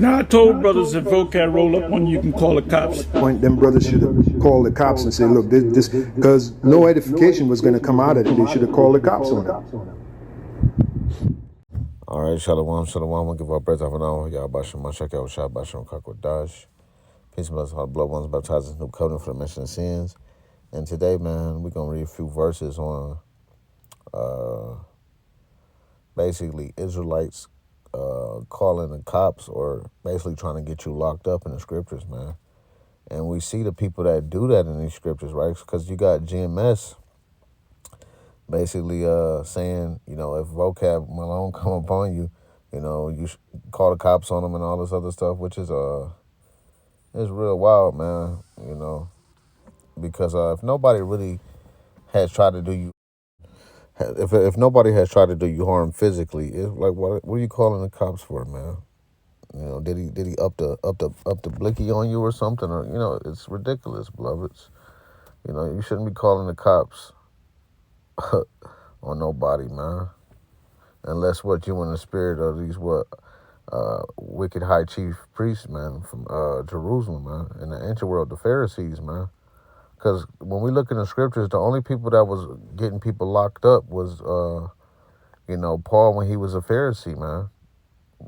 Now, I told brothers if vocab roll up on you, you can call the cops. Point them brothers should have called the cops and say, look, this because no edification was going to come out of it. They should have called the cops on it. All right, shalom, shalom. We'll give our breath off and on. Y'all bashim, mashak, y'all shah, bashim, kakodash. Peace and blessings, all the blood ones baptized in the new covenant for the remission of sins. And today, man, we're going to read a few verses on basically Israelites calling the cops or basically trying to get you locked up in the scriptures, man. And we see the people that do that in these scriptures, right? Because you got GMS basically saying, you know, if vocab Malone come upon you, you know, you should call the cops on them and all this other stuff, which is it's real wild, man, you know, because if nobody really has tried to do you, if nobody has tried to do you harm physically, it's like, what are you calling the cops for, man? You know, did he up the blicky on you or something? Or, you know, it's ridiculous, beloveds. You know, you shouldn't be calling the cops on nobody, man. Unless what you in the spirit of these wicked high chief priests, man, from Jerusalem, man, in the ancient world, the Pharisees, man. Because when we look in the scriptures, the only people that was getting people locked up was, you know, Paul when he was a Pharisee, man.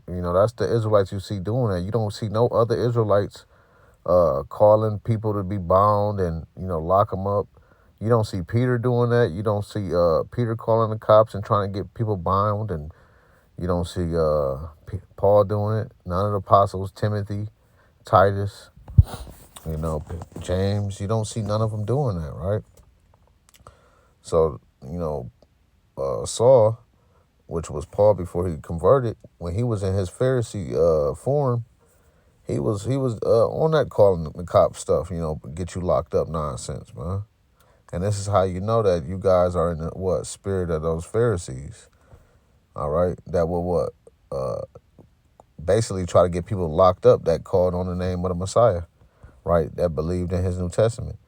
You know, that's the Israelites you see doing that. You don't see no other Israelites calling people to be bound and, you know, lock them up. You don't see Peter doing that. You don't see Peter calling the cops and trying to get people bound. And you don't see Paul doing it. None of the apostles, Timothy, Titus, you know, James. You don't see none of them doing that, right? So, you know, Saul, which was Paul before he converted, when he was in his Pharisee form, he was on that calling the cop stuff, you know, get you locked up nonsense, man. And this is how you know that you guys are in the spirit of those Pharisees, all right? That will basically try to get people locked up that called on the name of the Messiah, right? That believed in his New Testament.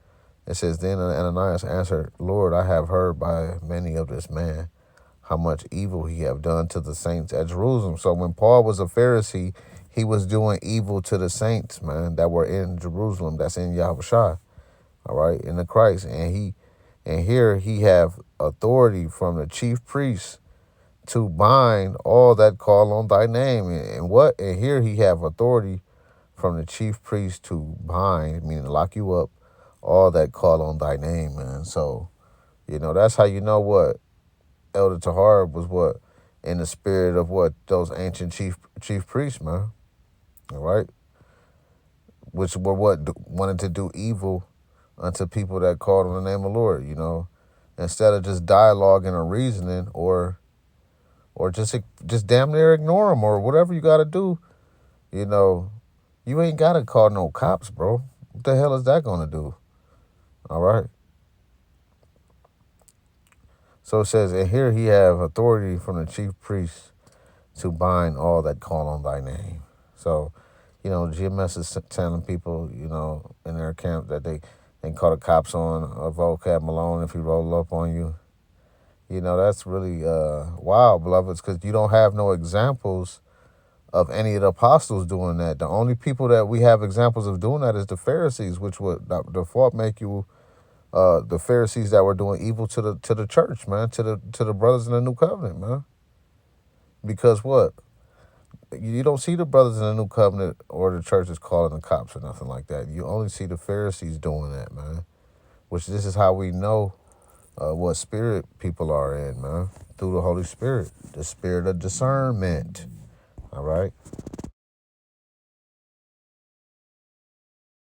It says, then Ananias answered, Lord, I have heard by many of this man how much evil he have done to the saints at Jerusalem. So when Paul was a Pharisee, he was doing evil to the saints, man, that were in Jerusalem, that's in Yahushua, all right, in the Christ. And here he have authority from the chief priests to bind all that call on thy name. And here he have authority from the chief priest to bind, meaning lock you up, all that call on thy name, man. So, you know, that's how you know what Elder Tahar was in the spirit of those ancient chief priests, man. All right, which were wanted to do evil unto people that called on the name of the Lord. You know, instead of just dialoguing or reasoning or just damn near ignore them or whatever you got to do. You know, you ain't got to call no cops, bro. What the hell is that going to do? All right. So it says, and here he have authority from the chief priests to bind all that call on thy name. So, you know, GMS is telling people, you know, in their camp that they call the cops on a vocab Malone if he roll up on you. You know, that's really wild, beloveds, because you don't have no examples of any of the apostles doing that. The only people that we have examples of doing that is the Pharisees, which would default make you the Pharisees that were doing evil to the church, man, to the brothers in the new covenant, man. Because what? You don't see the brothers in the new covenant or the churches calling the cops or nothing like that. You only see the Pharisees doing that, man. Which this is how we know what spirit people are in, man. Through the Holy Spirit, the spirit of discernment. All right.